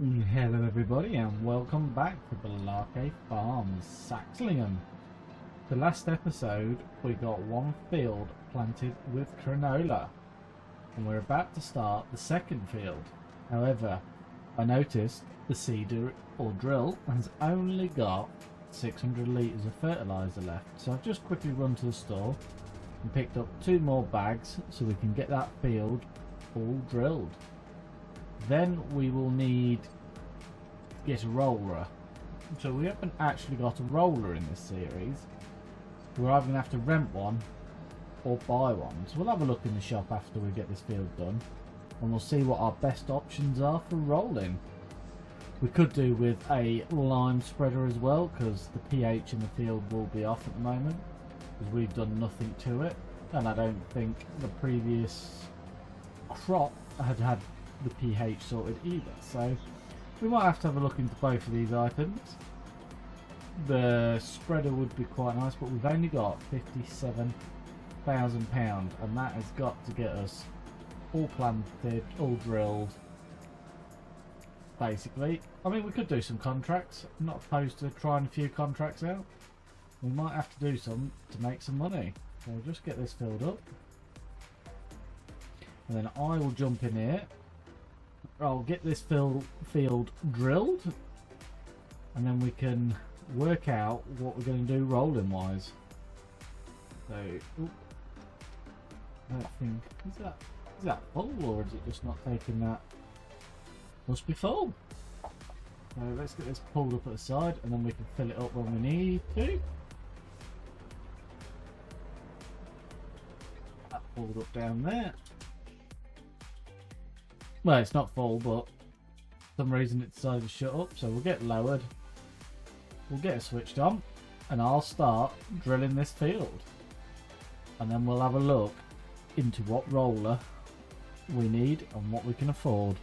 Hello everybody and welcome back to Baling Farms, Saxlingham. The last episode we got one field planted with canola and we're about to start the second field. However, I noticed the seeder or drill has only got 600 litres of fertiliser left, so I've just quickly run to the store and picked up 2 more bags so we can get that field all drilled. Then we will need to get a roller. So we haven't actually got a roller in this series. We're either going to have to rent one or buy one. So we'll have a look in the shop after we get this field done and we'll see what our best options are for rolling. We could do with a lime spreader as well, because the pH in the field will be off at the moment because we've done nothing to it, and I don't think the previous crop had the pH sorted either, so we might have to have a look into both of these items. The spreader would be quite nice, but we've only got £57,000 and that has got to get us all planted, all drilled basically. I mean, we could do some contracts. I'm not opposed to trying a few contracts out. We might have to do some to make some money, so we'll just get this filled up and then I will jump in here. I'll get this field drilled and then we can work out what we're going to do rolling wise. So I don't think, is that full, or is it just not taking that? Must be full. So let's get this pulled up at the side and then we can fill it up when we need to. That pulled up down there. Well, it's not full, but for some reason it decided to shut up, so we'll get lowered. We'll get it switched on, and I'll start drilling this field. And then we'll have a look into what roller we need and what we can afford.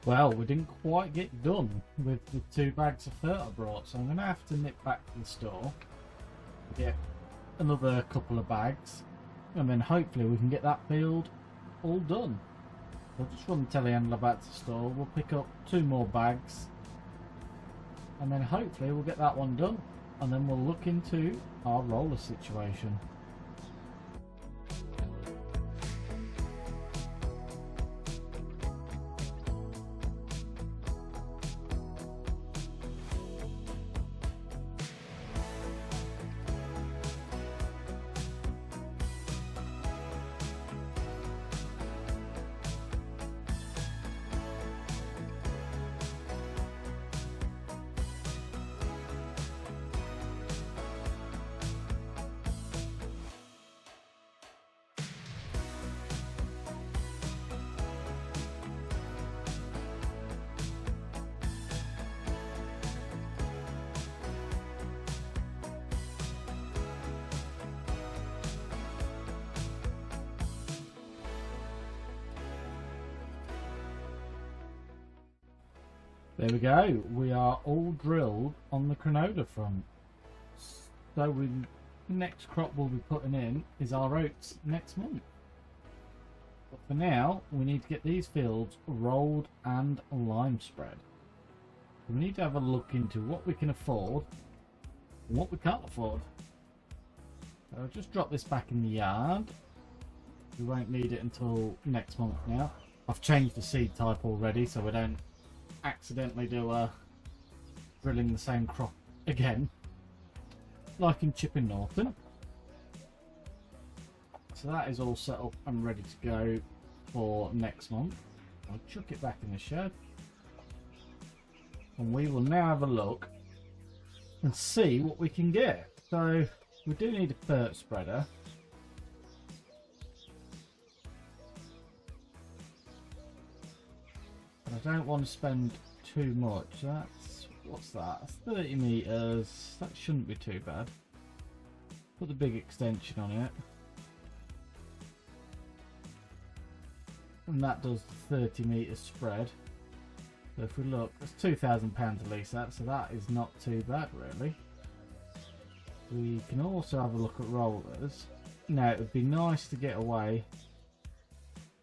Well, we didn't quite get done with the 2 bags of fert I brought, so I'm going to have to nip back to the store, get another couple of bags, and then hopefully we can get that field all done. I'll just run the telehandler back to the store, we'll pick up 2 more bags, and then hopefully we'll get that one done, and then we'll look into our roller situation. There we go. We are all drilled on the canola front. So next crop we'll be putting in is our oats next month. But for now, we need to get these fields rolled and lime spread. We need to have a look into what we can afford and what we can't afford. So I'll just drop this back in the yard. We won't need it until next month now. I've changed the seed type already so we don't accidentally do drilling the same crop again, like in Chipping Norton. So that is all set up and ready to go for next month. I'll chuck it back in the shed, and we will now have a look and see what we can get. So we do need a fert spreader. I don't want to spend too much. That's, what's that? That's 30 meters. That shouldn't be too bad. Put the big extension on it. And that does the 30 meter spread. So if we look, it's £2,000 at least that, so that is not too bad really. We can also have a look at rollers. Now it would be nice to get away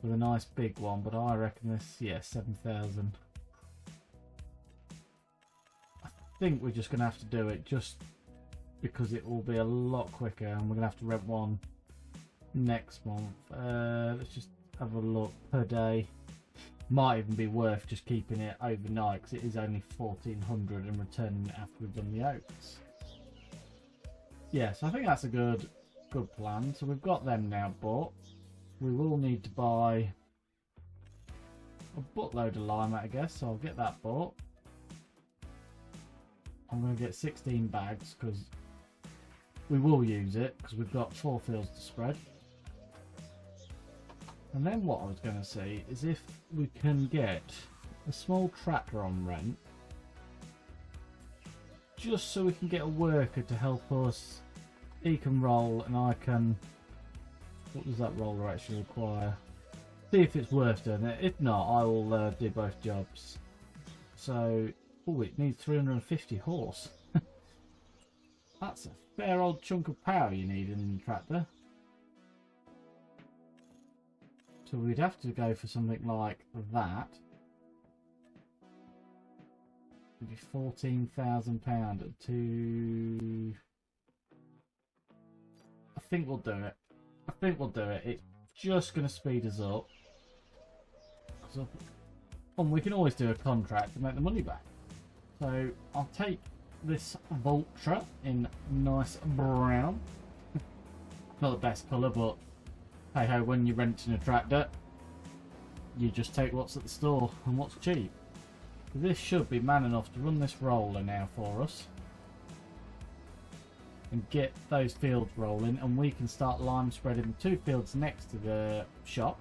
with a nice big one, but I reckon this, yeah, 7,000. I think we're just going to have to do it just because it will be a lot quicker, and we're going to have to rent one next month. Let's just have a look per day. Might even be worth just keeping it overnight because it is only 1,400 and returning it after we've done the oats. Yes, I think that's a good plan. So we've got them now bought. We will need to buy a buttload of lime, I guess, so I'll get that bought. I'm going to get 16 bags because we will use it because we've got 4 fields to spread. And then what I was going to say is if we can get a small tractor on rent, just so we can get a worker to help us. He can roll and I can... What does that roller actually require? See if it's worth doing it. If not, I will do both jobs. So, oh, it needs 350 horse. That's a fair old chunk of power you need in the tractor. So we'd have to go for something like that. It'd be £14,000 to... I think we'll do it. I think we'll do it. It's just going to speed us up. And we can always do a contract to make the money back. So I'll take this Valtra in nice brown. Not the best colour, but hey ho, when you're renting a tractor, you just take what's at the store and what's cheap. This should be man enough to run this roller now for us. And get those fields rolling, and we can start lime spreading the 2 fields next to the shop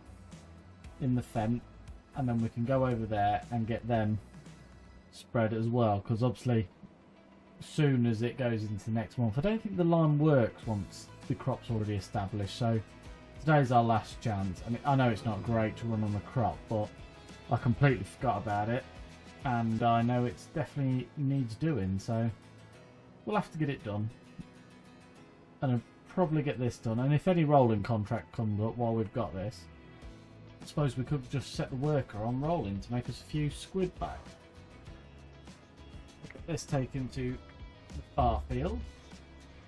in the fence, and then we can go over there and get them spread as well, because obviously as soon as it goes into next month, I don't think the lime works once the crop's already established, so today's our last chance. I mean, I know it's not great to run on the crop, but I completely forgot about it, and I know it definitely needs doing, so we'll have to get it done. And I'll probably get this done, and if any rolling contract comes up while we've got this, I suppose we could just set the worker on rolling to make us a few squid back. Get this taken to the far field,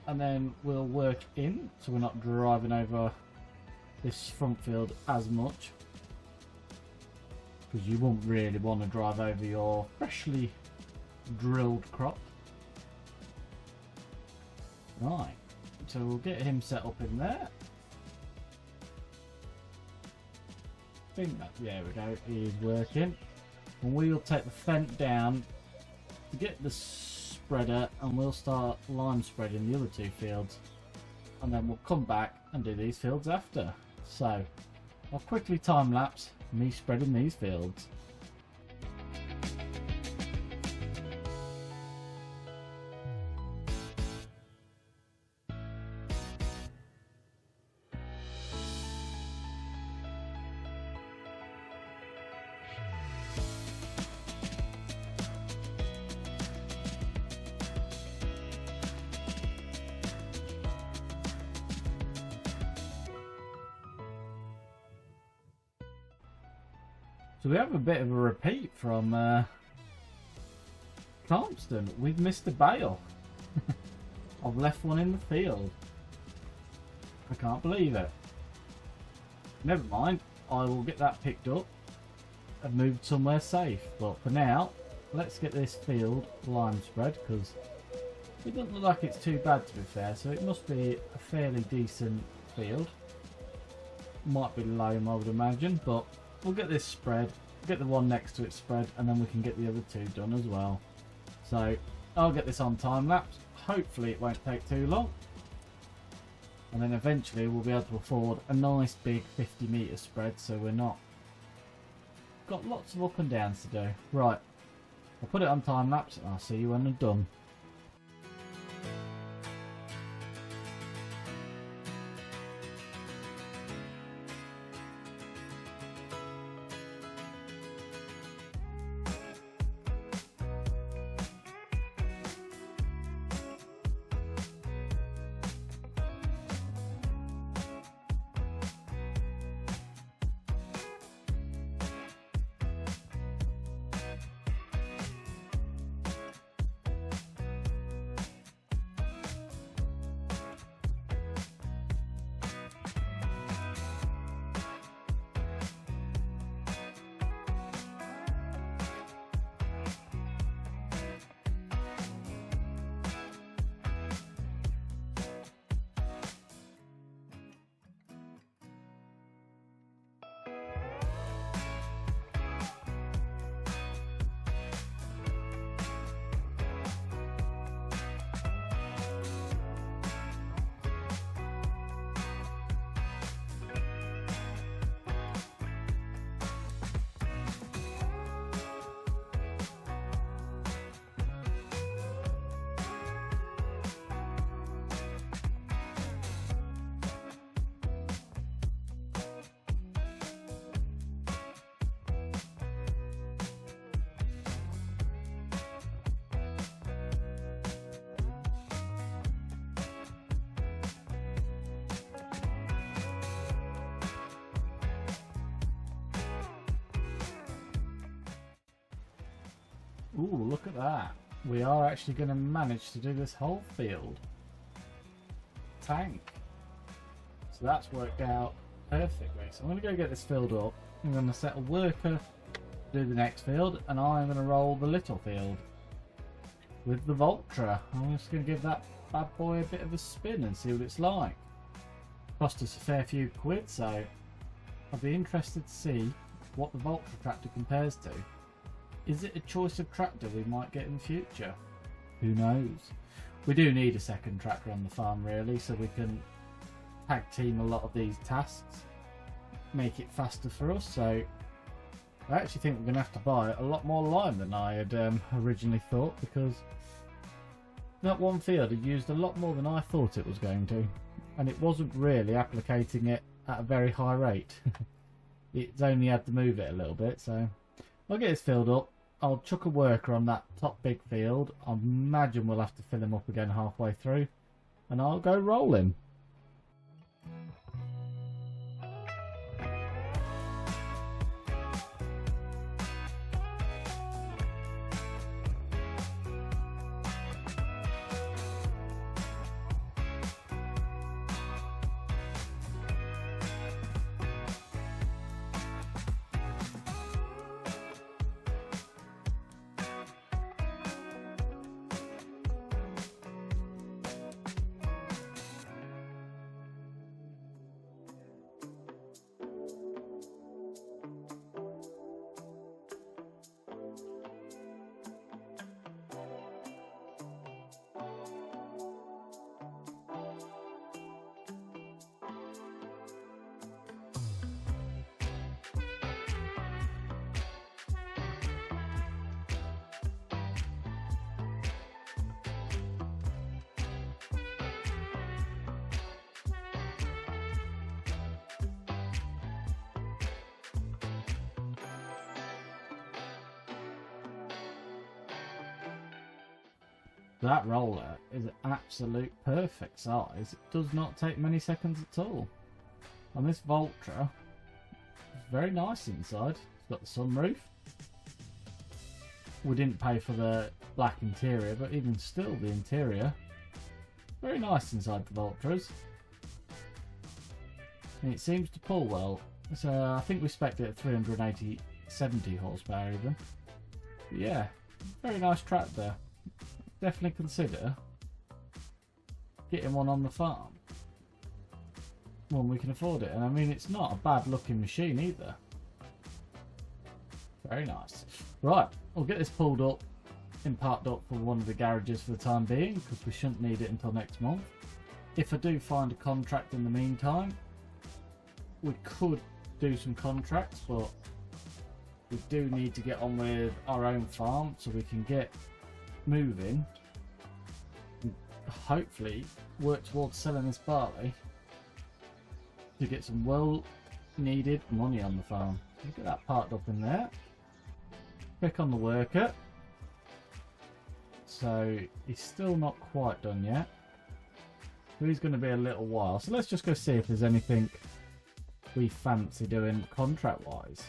and then we'll work in so we're not driving over this front field as much, because you won't really want to drive over your freshly drilled crop. Right. So we'll get him set up in there. I think that, there we go, he is working. And we'll take the fence down to get the spreader, and we'll start lime spreading the other 2 fields. And then we'll come back and do these fields after. So, I'll quickly time lapse me spreading these fields. So we have a bit of a repeat from Thompson with Mr. Bale. I've left one in the field. I can't believe it. Never mind, I will get that picked up and moved somewhere safe. But for now, let's get this field lime spread, because it doesn't look like it's too bad, to be fair. So it must be a fairly decent field. Might be loam, I would imagine, but we'll get this spread, get the one next to it spread, and then we can get the other two done as well. So I'll get this on time lapse. Hopefully it won't take too long, and then eventually we'll be able to afford a nice big 50-metre spread, so we're not got lots of up and downs to do. Right, I'll put it on time lapse and I'll see you when I'm done. Ooh, look at that. We are actually going to manage to do this whole field. Tank. So that's worked out perfectly. So I'm going to go get this filled up. I'm going to set a worker to do the next field, and I'm going to roll the little field with the Valtra. I'm just going to give that bad boy a bit of a spin and see what it's like. Cost us a fair few quid, so I'll be interested to see what the Valtra tractor compares to. Is it a choice of tractor we might get in the future? Who knows? We do need a second tractor on the farm, really, so we can tag team a lot of these tasks, make it faster for us. So I actually think we're going to have to buy a lot more lime than I had originally thought, because that one field had used a lot more than I thought it was going to, and it wasn't really applicating it at a very high rate. It's only had to move it a little bit. So I'll get this filled up. I'll chuck a worker on that top big field. I imagine we'll have to fill him up again halfway through, and I'll go rolling. That roller is an absolute perfect size. It does not take many seconds at all. And this Valtra is very nice inside. got the sunroof. We didn't pay for the black interior, but even still, the interior very nice inside the Valtras. And it seems to pull well. So I think we spec'd it at 70 horsepower even. But yeah, very nice track there. Definitely consider getting one on the farm when we can afford it. And I mean, it's not a bad looking machine either. Very nice. Right, we'll get this pulled up and parked up for one of the garages for the time being, because we shouldn't need it until next month. If I do find a contract in the meantime, we could do some contracts, but we do need to get on with our own farm so we can get moving and hopefully work towards selling this barley to get some well needed money on the farm. Look at that parked up in there. Click on the worker. So he's still not quite done yet. So he's going to be a little while. So let's just go see if there's anything we fancy doing contract wise.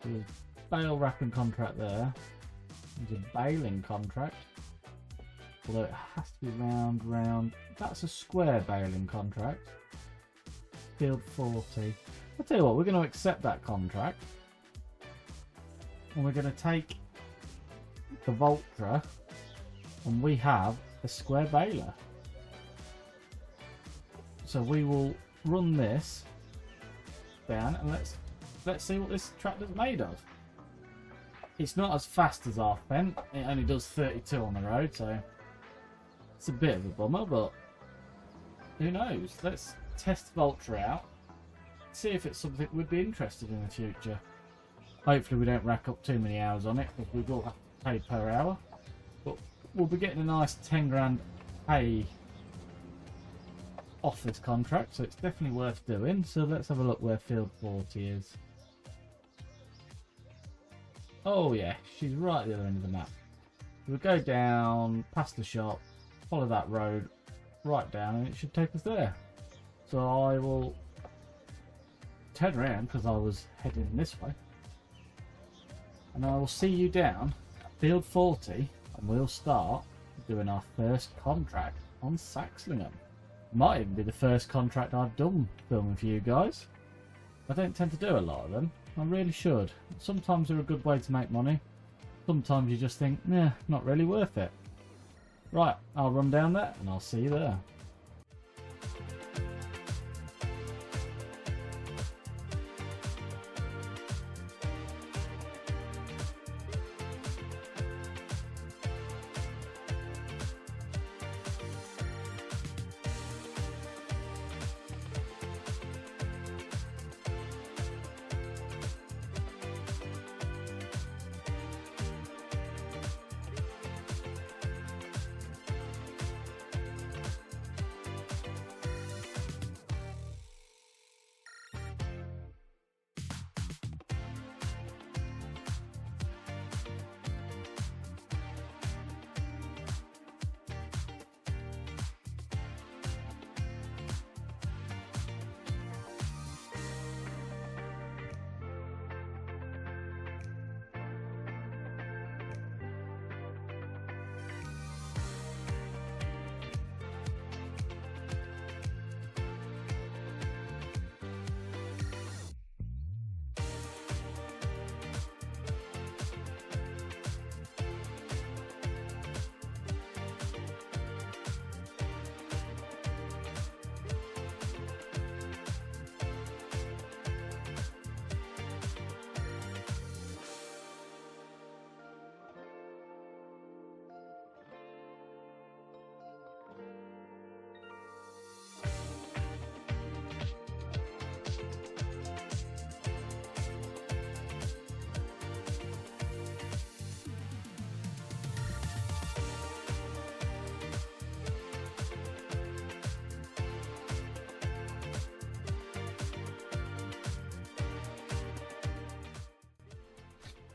There's a bale wrapping contract there. There's a baling contract. Although it has to be round. That's a square baling contract. Field 40. I'll tell you what, we're going to accept that contract. And we're going to take the Valtra, and we have a square baler. So we will run this down and let's see what this tractor's made of. It's not as fast as our Fent. It only does 32 on the road, so it's a bit of a bummer, but who knows? Let's test Valtra out, see if it's something we'd be interested in the future. Hopefully we don't rack up too many hours on it, because we will have to pay per hour. But we'll be getting a nice 10 grand pay off this contract, so it's definitely worth doing. So let's have a look where field 40 is. Oh yeah, she's right at the other end of the map. We'll go down past the shop, follow that road right down, and it should take us there. So I will turn around because I was heading this way, and I will see you down at field 40, and we'll start doing our first contract on Saxlingham. Might even be the first contract I've done filming for you guys. I don't tend to do a lot of them. I really should. Sometimes they're a good way to make money. Sometimes you just think, nah, not really worth it. Right, I'll run down there and I'll see you there.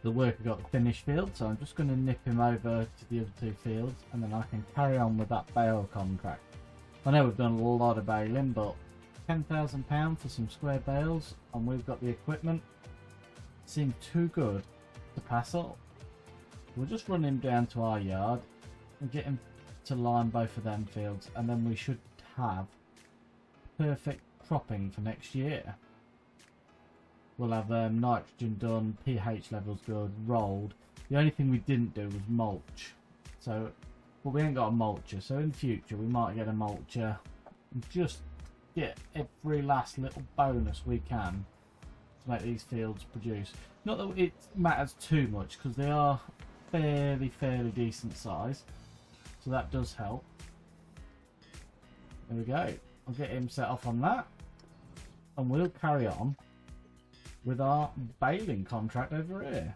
The worker got the finished field, so I'm just going to nip him over to the other two fields, and then I can carry on with that bale contract. I know we've done a lot of baling, but £10,000 for some square bales, and we've got the equipment. seem too good to pass up. We'll just run him down to our yard and get him to line both of them fields, and then we should have perfect cropping for next year. We'll have nitrogen done, pH levels good, rolled. The only thing we didn't do was mulch. So, well, we ain't got a mulcher, so in future we might get a mulcher and just get every last little bonus we can to make these fields produce. Not that it matters too much, because they are fairly decent size, so that does help. There we go. I'll get him set off on that, and we'll carry on with our baling contract over here.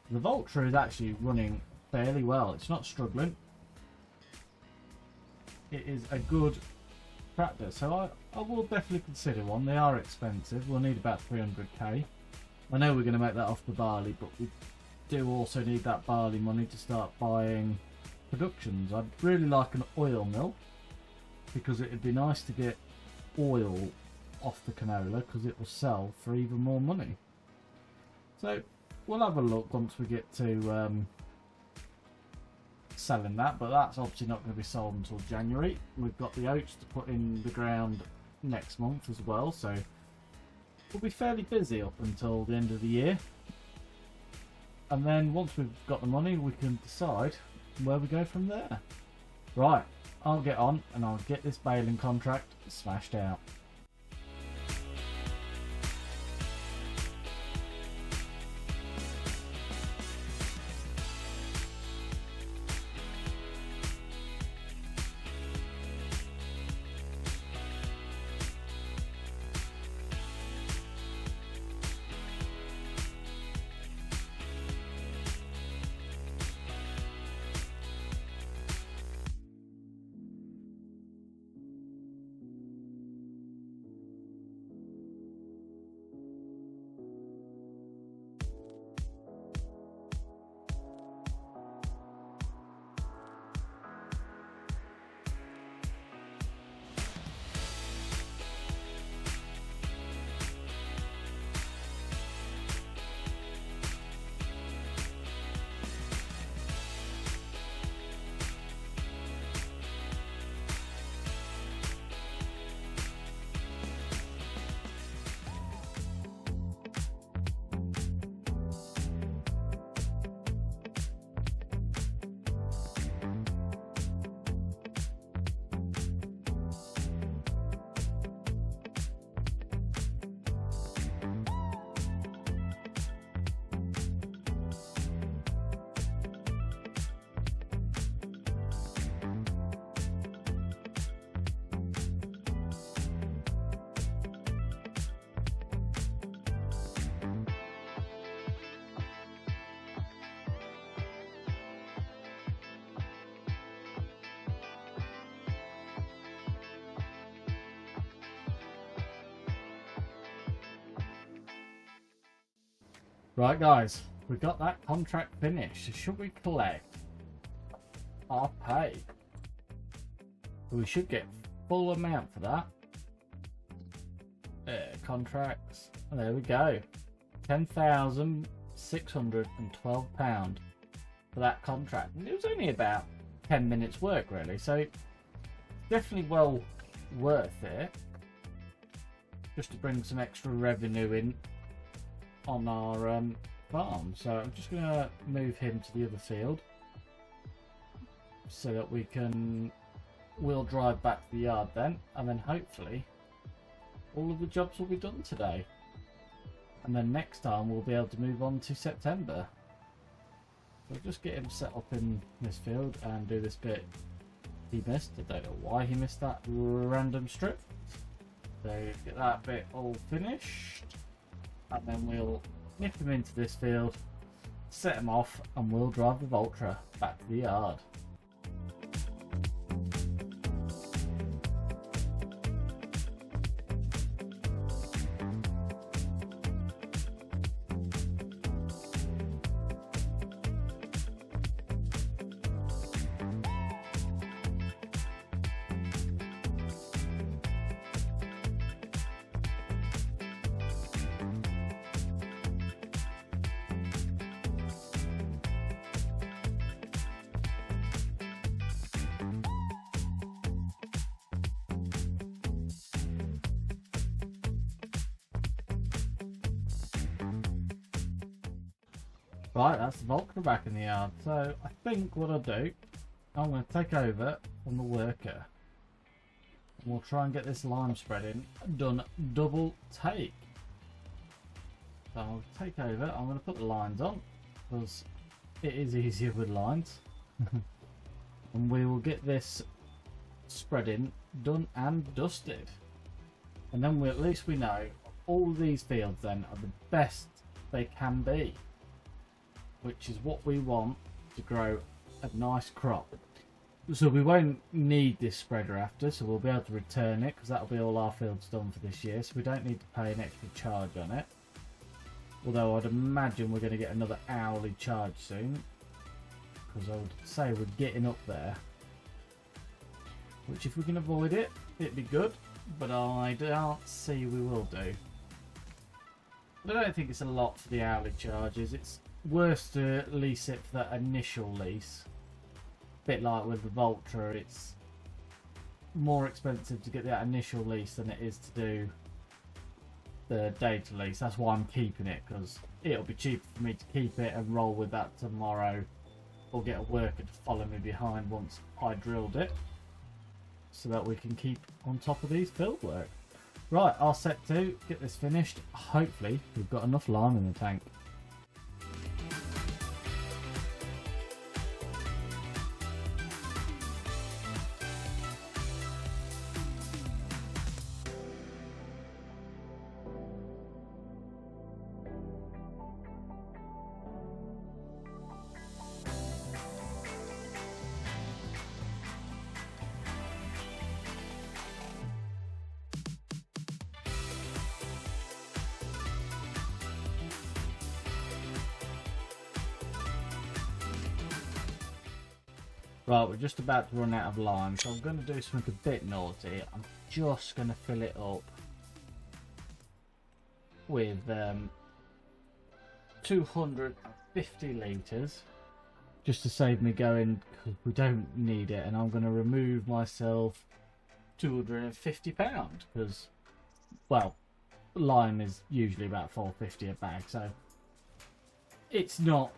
The Valtra is actually running fairly well. It's not struggling. It is a good tractor, so I will definitely consider one. They are expensive. We'll need about 300k. I know we're going to make that off the barley, but we do also need that barley money to start buying productions. I'd really like an oil mill, because it would be nice to get oil off the canola, because it will sell for even more money. So we'll have a look once we get to selling that, but that's obviously not going to be sold until January. We've got the oats to put in the ground next month as well, so we'll be fairly busy up until the end of the year. And then once we've got the money, we can decide where we go from there. Right, I'll get on and I'll get this baling contract smashed out. Right guys, we got that contract finished. Should we collect our pay? We should get full amount for that. Contracts. There we go. £10,612 for that contract. And it was only about 10 minutes work really, so definitely well worth it. Just to bring some extra revenue in on our farm. So I'm just going to move him to the other field so that we'll drive back to the yard then, and then hopefully all of the jobs will be done today, and then next time we'll be able to move on to September. So I'll just get him set up in this field and do this bit he missed. I don't know why he missed that random strip. So get that bit all finished, and then we'll nip him into this field, set him off, and we'll drive the Valtra back to the yard. Right, that's the Valtra back in the yard. So I think what I'll do, I'm going to take over from the worker. And we'll try and get this lime spreading done double take. So I'll take over. I'm going to put the lines on because it is easier with lines. And we will get this spreading done and dusted. And then at least we know all these fields then are the best they can be, which is what we want to grow a nice crop. So we won't need this spreader after, so we'll be able to return it because that'll be all our fields done for this year, so we don't need to pay an extra charge on it. Although I'd imagine we're going to get another hourly charge soon, because I would say we're getting up there, which if we can avoid it, it'd be good, but I don't see we will do. But I don't think it's a lot for the hourly charges. It's worse to lease it for that initial lease. Bit like with the Valtra, it's more expensive to get that initial lease than it is to do the data lease. That's why I'm keeping it, because it'll be cheaper for me to keep it and roll with that tomorrow, or get a worker to follow me behind once I drilled it, so that we can keep on top of these field work. Right, I'll set to get this finished. Hopefully we've got enough lime in the tank. Right, we're just about to run out of lime, so I'm going to do something a bit naughty. I'm just going to fill it up with 250 litres, just to save me going, because we don't need it, and I'm going to remove myself £250, because, well, lime is usually about £4.50 a bag, so it's not,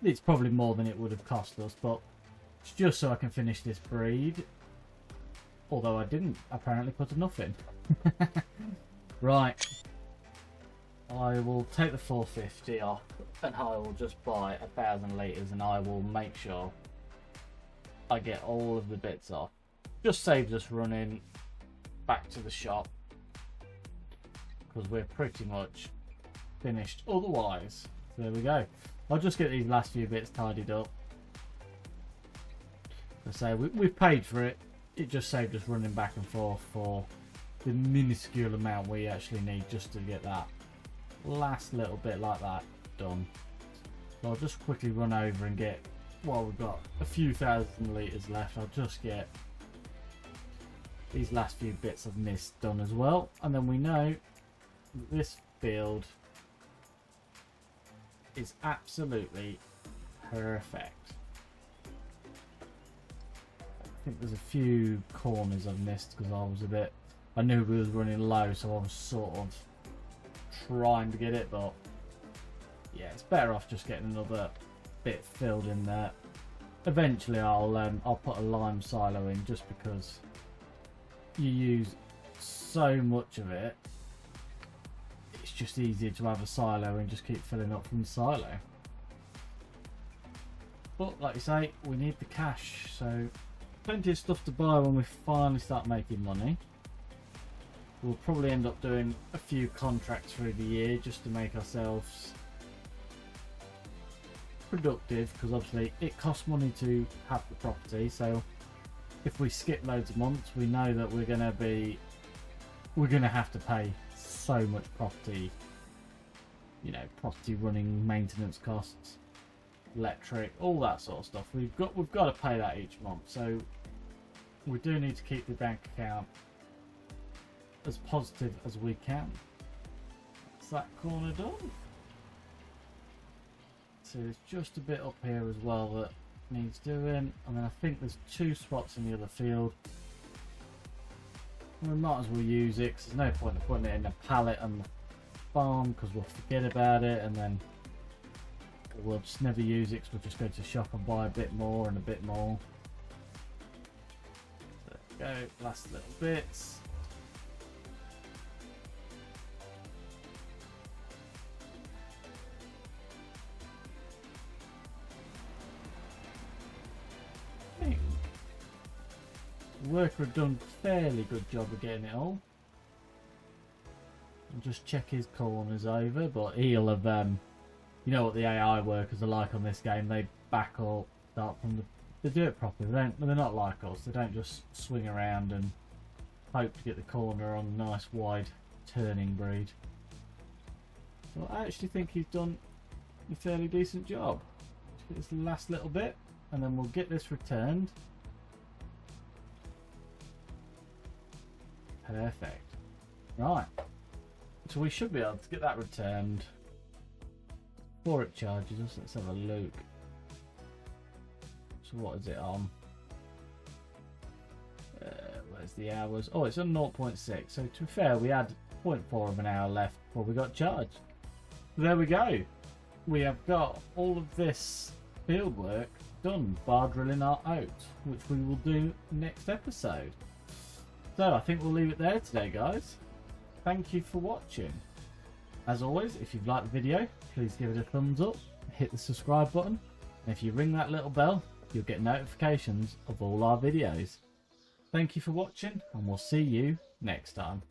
it's probably more than it would have cost us, but it's just so I can finish this breed. Although I didn't apparently put enough in. Right. I will take the 450 off and I will just buy 1,000 litres and I will make sure I get all of the bits off. Just saves us running back to the shop, because we're pretty much finished otherwise. So there we go. I'll just get these last few bits tidied up. I say we've paid for it. It just saved us running back and forth for the minuscule amount we actually need just to get that last little bit like that done. So I'll just quickly run over and get, while we've got a few thousand litres left, I'll just get these last few bits of mist done as well. And then we know that this field is absolutely perfect. I think there's a few corners I've missed because I knew we was running low, so I was sort of trying to get it, but yeah, it's better off just getting another bit filled in there. Eventually I'll put a lime silo in, just because you use so much of it. It's just easier to have a silo and just keep filling up from the silo. But like you say, we need the cash, so plenty of stuff to buy when we finally start making money. We'll probably end up doing a few contracts through the year just to make ourselves productive, because obviously it costs money to have the property. So if we skip loads of months, we know that we're gonna have to pay so much property, you know, property running, maintenance costs, electric, all that sort of stuff. We've got to pay that each month, so we do need to keep the bank account as positive as we can. That's that corner done. So there's just a bit up here as well that needs doing, and then I think there's 2 spots in the other field. We might as well use it, because there's no point in putting it in a pallet on the farm, because we'll forget about it, and then We'll just never use it because we'll just go to the shop and buy a bit more and a bit more. There we go, last little bits. I think the worker have done a fairly good job of getting it all. I'll just check his corners over, but he'll have, you know what the AI workers are like on this game, they back up, start from the, they do it properly, they're not like us, they don't just swing around and hope to get the corner on a nice wide turning breed. So I actually think he's done a fairly decent job. Let's get this last little bit and then we'll get this returned. Perfect. Right. So we should be able to get that returned before it charges us. Let's have a look. So what is it on? Where's the hours? Oh, it's on 0.6. So to be fair, we had 0.4 of an hour left before we got charged. There we go. We have got all of this field work done, bar drilling our oat, which we will do next episode. So I think we'll leave it there today, guys. Thank you for watching. As always, if you've liked the video, please give it a thumbs up, hit the subscribe button, and if you ring that little bell, you'll get notifications of all our videos. Thank you for watching, and we'll see you next time.